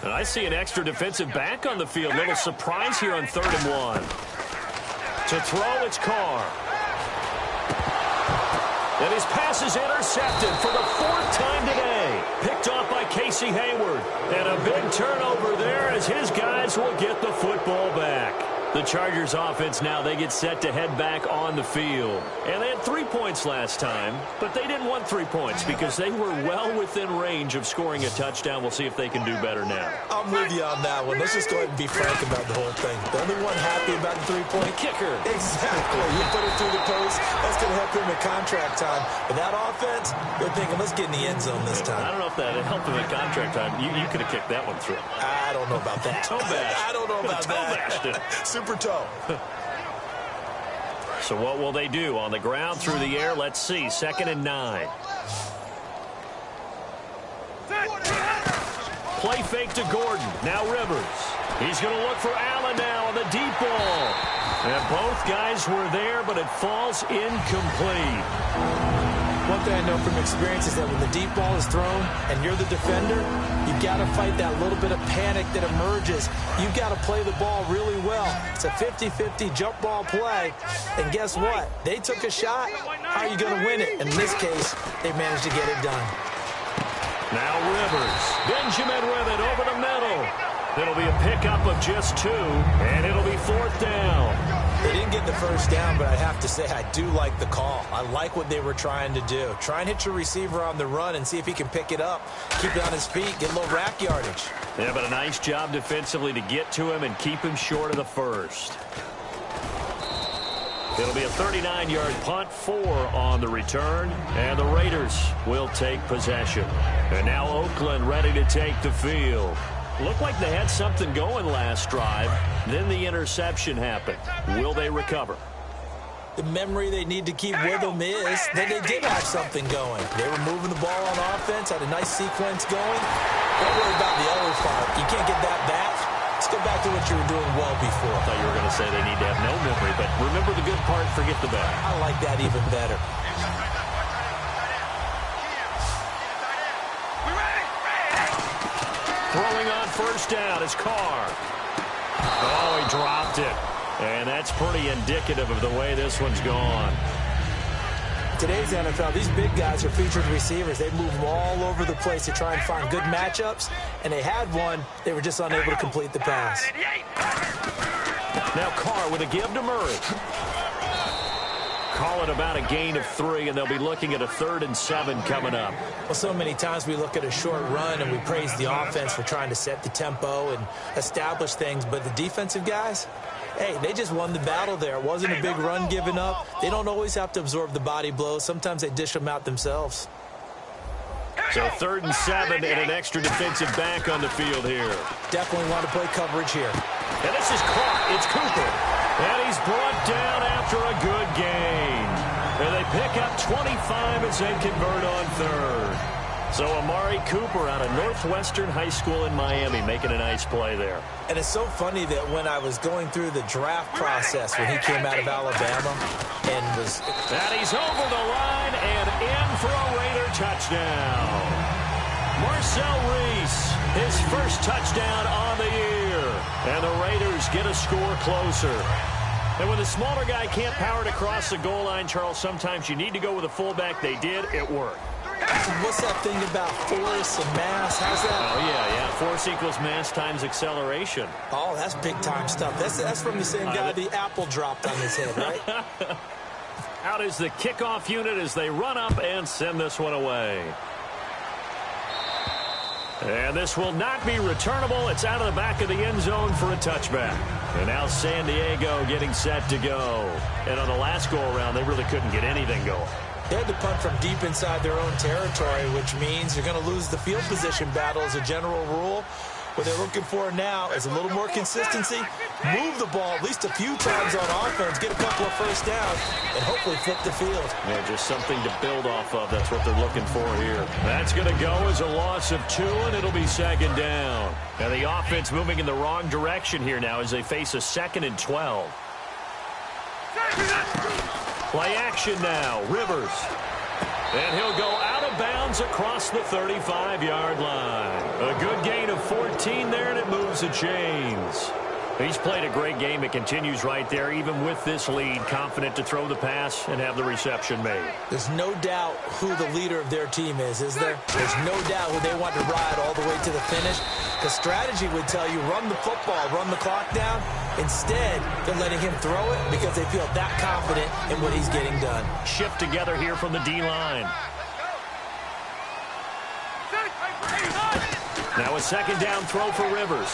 Speaker 1: And I see an extra defensive back on the field. Little surprise here on 3rd and 1. To throw, it's Carr. And his pass is intercepted for the 4th time today. Picked off by Casey Hayward. And a big turnover there as his guys will get the football back. The Chargers offense now, they get set to head back on the field. And they had 3 points last time, but they didn't want 3 points because they were well within range of scoring a touchdown. We'll see if they can do better now.
Speaker 2: I'm with you on that one. Let's just go ahead and be frank about the whole thing. The only one happy about the 3-point
Speaker 1: kicker.
Speaker 2: Exactly. You put it through the post. That's going to help him at contract time. But that offense, they're thinking, let's get in the end zone this time.
Speaker 1: I don't know if that helped him at contract time. You could have kicked that one through.
Speaker 2: I don't know about that.
Speaker 1: Toe bash.
Speaker 2: I don't know about that. Super toe.
Speaker 1: So what will they do? On the ground, through the air, let's see. 2nd and 9. Play fake to Gordon. Now Rivers. He's going to look for Allen now on the deep ball. And both guys were there, but it falls incomplete.
Speaker 2: One thing I know from experience is that when the deep ball is thrown and you're the defender, you've got to fight that little bit of panic that emerges. You've got to play the ball really well. It's a 50-50 jump ball play. And guess what? They took a shot. How are you going to win it? In this case, they managed to get it done.
Speaker 1: Now Rivers. Benjamin with it over the middle. It'll be a pickup of just 2, and it'll be 4th down.
Speaker 2: They didn't get the first down, but I have to say I do like the call. I like what they were trying to do. Try and hit your receiver on the run and see if he can pick it up, keep it on his feet, get a little rack yardage.
Speaker 1: Yeah, but a nice job defensively to get to him and keep him short of the first. It'll be a 39-yard punt, 4 on the return, and the Raiders will take possession. And now Oakland ready to take the field. Looked like they had something going last drive. Then the interception happened. Will they recover?
Speaker 2: the memory they need to keep with them is that they did have something going. They were moving the ball on offense, had a nice sequence going. Don't worry about the other part. You can't get that back. Let's go back to what you were doing well before.
Speaker 1: I thought you were going to say they need to have no memory, but remember the good part, forget the bad.
Speaker 2: I like that even better.
Speaker 1: Throwing on first down is Carr. Oh, he dropped it. And that's pretty indicative of the way this one's gone.
Speaker 2: Today's NFL, these big guys are featured receivers. They move all over the place to try and find good matchups, and they had one. They were just unable to complete the pass.
Speaker 1: Now Carr with a give to Murray. Call it about a gain of 3, and they'll be looking at a 3rd and 7 coming up.
Speaker 2: Well, so many times we look at a short run and we praise the offense for trying to set the tempo and establish things, but the defensive guys, hey, they just won the battle there. It wasn't a big run given up. They don't always have to absorb the body blows. Sometimes they dish them out themselves.
Speaker 1: So 3rd and 7 and an extra defensive back on the field here.
Speaker 2: Definitely want to play coverage here.
Speaker 1: And this is caught. It's Cooper. And he's brought down after a good gain. And they pick up 25 as they convert on 3rd. So Amari Cooper out of Northwestern High School in Miami making a nice play there.
Speaker 2: And it's so funny that when I was going through the draft process when he came out of Alabama and was...
Speaker 1: And he's over the line and in for a Raider touchdown. Marcel Reese, his first touchdown on the year. And the Raiders get a score closer. And when the smaller guy can't power it across the goal line, Charles, sometimes you need to go with a fullback. They did. It worked.
Speaker 2: What's that thing about force and mass? How's that?
Speaker 1: Oh, yeah. Force equals mass times acceleration.
Speaker 2: Oh, that's big-time stuff. That's from the same guy the apple dropped on his head, right?
Speaker 1: Out is the kickoff unit as they run up and send this one away. And this will not be returnable. It's out of the back of the end zone for a touchback. And now San Diego getting set to go. And on the last go-around, they really couldn't get anything going.
Speaker 2: They had to punt from deep inside their own territory, which means you're going to lose the field position battle as a general rule. What they're looking for now is a little more consistency, move the ball at least a few times on offense, get a couple of first downs, and hopefully flip the field.
Speaker 1: Yeah, just something to build off of. That's what they're looking for here. That's going to go as a loss of 2, and it'll be 2nd down. And the offense moving in the wrong direction here now as they face a 2nd and 12. Play action now, Rivers. And he'll go out of bounds across the 35-yard line. A good gain of 14 there, and it moves the chains. He's played a great game. It continues right there, even with this lead, confident to throw the pass and have the reception made.
Speaker 2: There's no doubt who the leader of their team is there? There's no doubt who they want to ride all the way to the finish. The strategy would tell you run the football, run the clock down. Instead, they're letting him throw it because they feel that confident in what he's getting done.
Speaker 1: Shift together here from the D-line. Now a 2nd down throw for Rivers.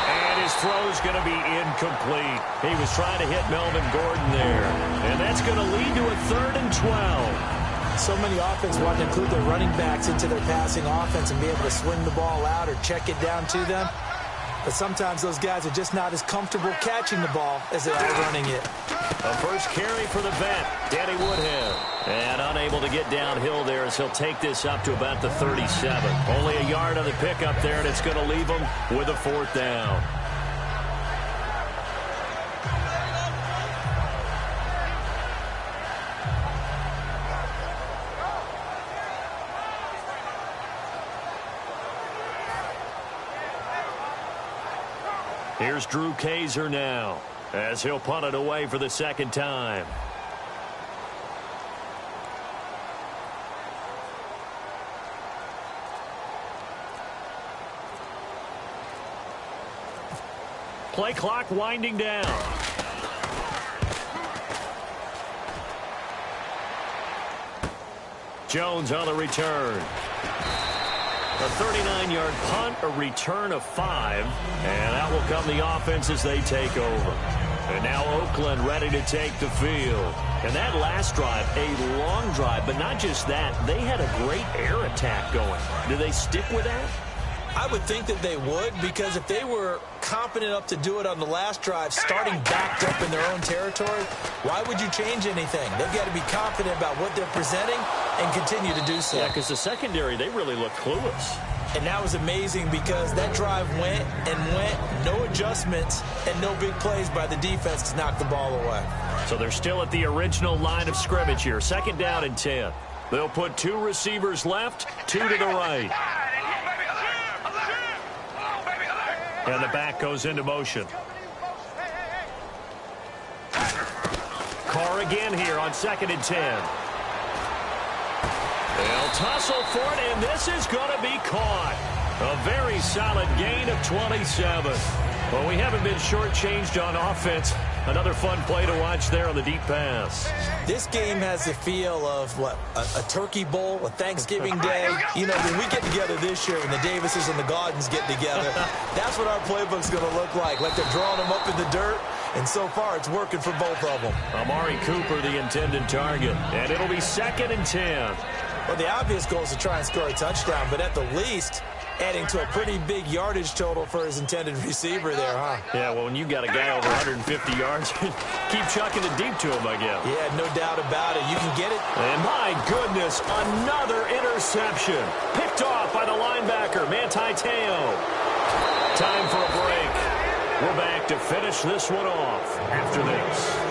Speaker 1: And his throw's going to be incomplete. He was trying to hit Melvin Gordon there. And that's going to lead to a 3rd and 12.
Speaker 2: So many offenses want to include their running backs into their passing offense and be able to swing the ball out or check it down to them. But sometimes those guys are just not as comfortable catching the ball as they are running it.
Speaker 1: A first carry for the vet, Danny Woodhead. And unable to get downhill there as he'll take this up to about the 37. Only a yard on the pickup there, and it's going to leave him with a 4th down. Here's Drew Kaiser now as he'll punt it away for the 2nd time. Play clock winding down. Jones on the return. A 39-yard punt, a return of 5, and out will come the offense as they take over. And now Oakland ready to take the field. And that last drive, a long drive, but not just that. They had a great air attack going. Do they stick with that?
Speaker 2: I would think that they would, because if they were confident enough to do it on the last drive, starting backed up in their own territory, why would you change anything? They've got to be confident about what they're presenting and continue to do so.
Speaker 1: Yeah, because the secondary, they really look clueless.
Speaker 2: And that was amazing because that drive went and went, no adjustments, and no big plays by the defense to knock the ball away.
Speaker 1: So they're still at the original line of scrimmage here. 2nd down and 10. They'll put 2 receivers left, 2 to the right. And the back goes into motion. Carr again here on 2nd and 10. They'll tussle for it, and this is going to be caught. A very solid gain of 27. Well, we haven't been shortchanged on offense. Another fun play to watch there on the deep pass.
Speaker 2: This game has the feel of, what, a turkey bowl, a Thanksgiving day. You know, when we get together this year, when the Davises and the Gaudens get together, that's what our playbook's going to look like they're drawing them up in the dirt. And so far, it's working for both of them.
Speaker 1: Amari Cooper, the intended target. And it'll be 2nd and 10.
Speaker 2: Well, the obvious goal is to try and score a touchdown, but at the least, adding to a pretty big yardage total for his intended receiver there, huh?
Speaker 1: Yeah, well, when you got a guy over 150 yards, keep chucking it deep to him, I guess.
Speaker 2: Yeah, no doubt about it. You can get it.
Speaker 1: And my goodness, another interception. Picked off by the linebacker, Manti Te'o. Time for a break. We're back to finish this one off after this.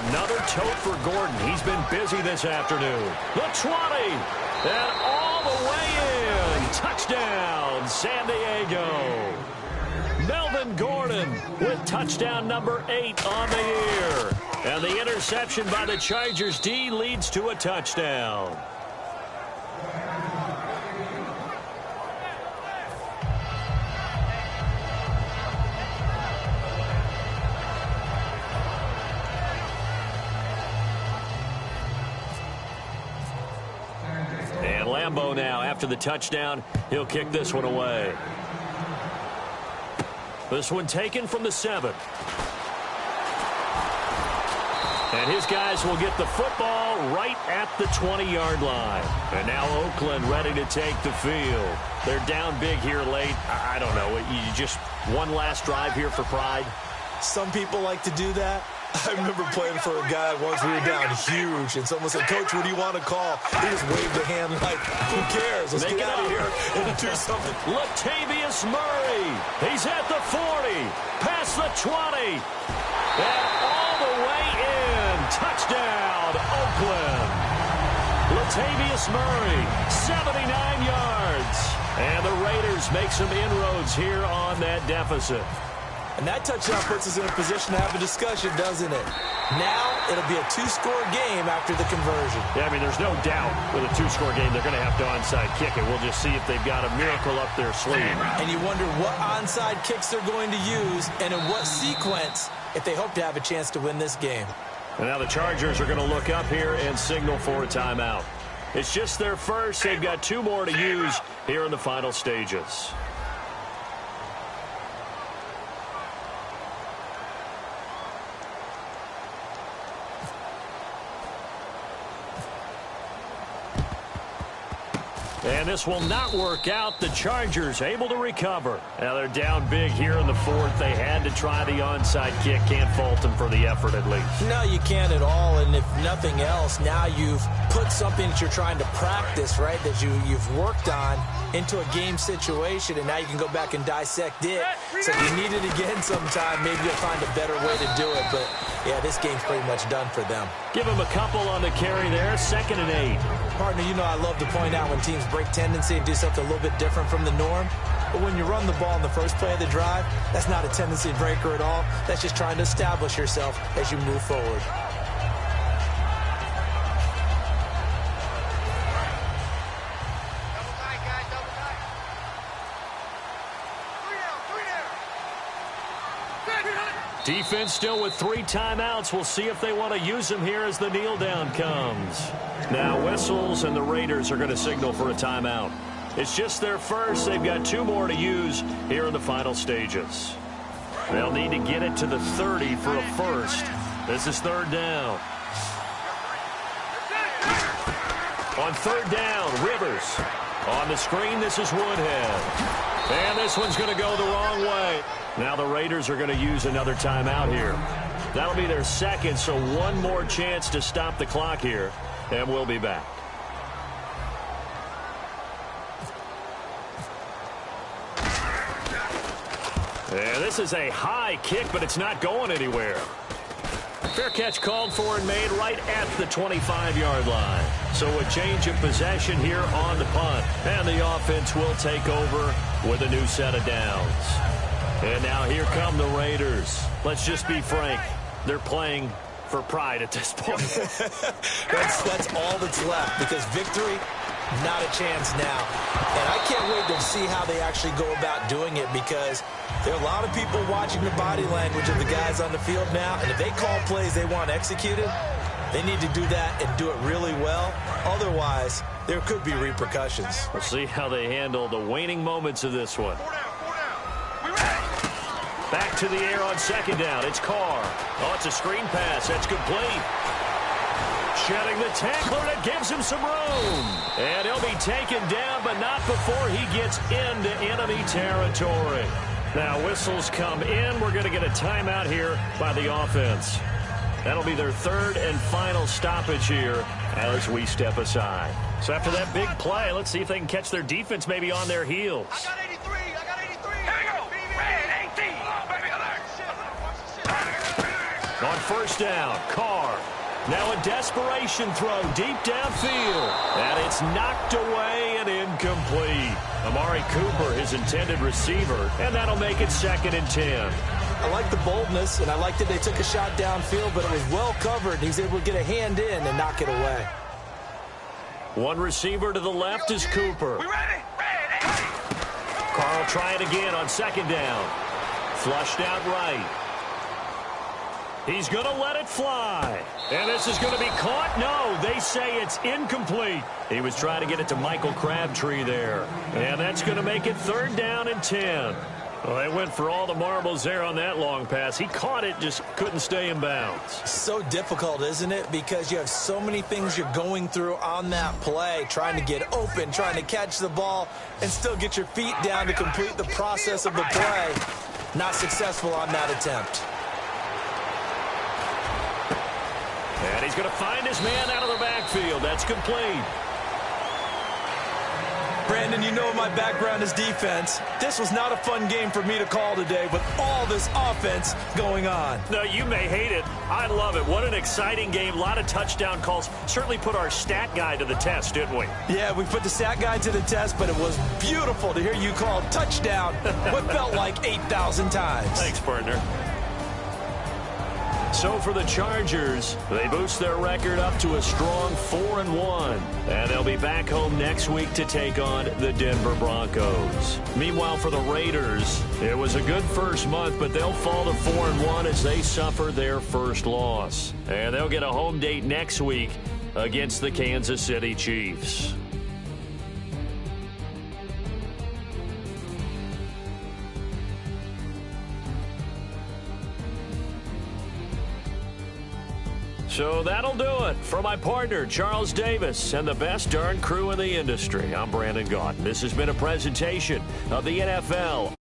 Speaker 1: Another tote for Gordon. He's been busy this afternoon. The 20. And all the way in. Touchdown, San Diego. Melvin Gordon with touchdown number 8 on the year. And the interception by the Chargers D leads to a touchdown. And Lambeau now, after the touchdown, he'll kick this one away. This one taken from the 7. And his guys will get the football right at the 20-yard line. And now Oakland ready to take the field. They're down big here late. I don't know. You just one last drive here for pride?
Speaker 2: Some people like to do that. I remember playing for a guy once. We were down huge, and someone said, "Coach, what do you want to call?" He just waved a hand like, "Who cares? Let's get out of here and do something."
Speaker 1: Latavius Murray. He's at the 40, past the 20, and all the way in. Touchdown, Oakland. Latavius Murray, 79 yards. And the Raiders make some inroads here on that deficit.
Speaker 2: And that touchdown puts us in a position to have a discussion, doesn't it? Now it'll be a 2-score game after the conversion.
Speaker 1: Yeah, I mean, there's no doubt with a 2-score game they're going to have to onside kick it. We'll just see if they've got a miracle up their sleeve.
Speaker 2: And you wonder what onside kicks they're going to use and in what sequence if they hope to have a chance to win this game.
Speaker 1: And now the Chargers are going to look up here and signal for a timeout. It's just their first. They've got 2 more to use here in the final stages. And this will not work out. The Chargers able to recover. Now they're down big here in the 4th. They had to try the onside kick. Can't fault them for the effort at least.
Speaker 2: No, you can't at all. And if nothing else, now you've put something that you're trying to practice, right, that you've worked on into a game situation, and now you can go back and dissect it. So if you need it again sometime, maybe you'll find a better way to do it. But, yeah, this game's pretty much done for them.
Speaker 1: Give them a couple on the carry there. 2nd and 8.
Speaker 2: Partner, you know I love to point out when teams break tendency and do something a little bit different from the norm. But when you run the ball in the first play of the drive, that's not a tendency breaker at all. That's just trying to establish yourself as you move forward.
Speaker 1: Defense still with 3 timeouts. We'll see if they want to use them here as the kneel down comes. Now whistles, and the Raiders are going to signal for a timeout. It's just their first. They've got 2 more to use here in the final stages. They'll need to get it to the 30 for a first. This is 3rd down. On 3rd down, Rivers. On the screen, this is Woodhead. And this one's going to go the wrong way. Now the Raiders are going to use another timeout here. That'll be their second, so 1 more chance to stop the clock here. And we'll be back. And this is a high kick, but it's not going anywhere. Fair catch called for and made right at the 25-yard line. So a change of possession here on the punt. And the offense will take over with a new set of downs. And now here come the Raiders. Let's just be frank. They're playing for pride at this point.
Speaker 2: that's all that's left, because victory, not a chance now. And I can't wait to see how they actually go about doing it, because there are a lot of people watching the body language of the guys on the field now, and if they call plays they want executed, they need to do that and do it really well. Otherwise, there could be repercussions.
Speaker 1: We'll see how they handle the waning moments of this one. Back to the air on 2nd down. It's Carr. Oh, it's a screen pass. That's complete. Shedding the tackler, and it gives him some room. And he'll be taken down, but not before he gets into enemy territory. Now whistles come in. We're going to get a timeout here by the offense. That'll be their 3rd and final stoppage here as we step aside. So after that big play, let's see if they can catch their defense maybe on their heels.
Speaker 3: I got 83. I got 83. Here we go. Red 18. Baby alert.
Speaker 1: On 1st down, Carr. Now a desperation throw deep downfield. And it's knocked away and incomplete. Amari Cooper, his intended receiver, and that'll make it 2nd and 10.
Speaker 2: I like the boldness, and I like that they took a shot downfield, but it was well covered. He was able to get a hand in and knock it away.
Speaker 1: 1 receiver to the left is Cooper.
Speaker 3: We ready? Red 18.
Speaker 1: Carl try it again on 2nd down. Flushed out right. He's going to let it fly. And this is going to be caught. No, they say it's incomplete. He was trying to get it to Michael Crabtree there. And that's going to make it 3rd down and 10. Well, they went for all the marbles there on that long pass. He caught it, just couldn't stay in bounds.
Speaker 2: So difficult, isn't it? Because you have so many things you're going through on that play, trying to get open, trying to catch the ball, and still get your feet down to complete the process of the play. Not successful on that attempt.
Speaker 1: And he's going to find his man out of the backfield. That's complete.
Speaker 2: Brandon, you know my background is defense. This was not a fun game for me to call today with all this offense going on.
Speaker 1: No, you may hate it. I love it. What an exciting game. A lot of touchdown calls. Certainly put our stat guy to the test, didn't we?
Speaker 2: Yeah, we put the stat guy to the test, but it was beautiful to hear you call touchdown what felt like 8,000 times.
Speaker 1: Thanks, partner. So for the Chargers, they boost their record up to a strong 4-1. And they'll be back home next week to take on the Denver Broncos. Meanwhile, for the Raiders, it was a good first month, but they'll fall to 4-1 as they suffer their first loss. And they'll get a home date next week against the Kansas City Chiefs. So that'll do it. For my partner, Charles Davis, and the best darn crew in the industry, I'm Brandon Gaudin. This has been a presentation of the NFL.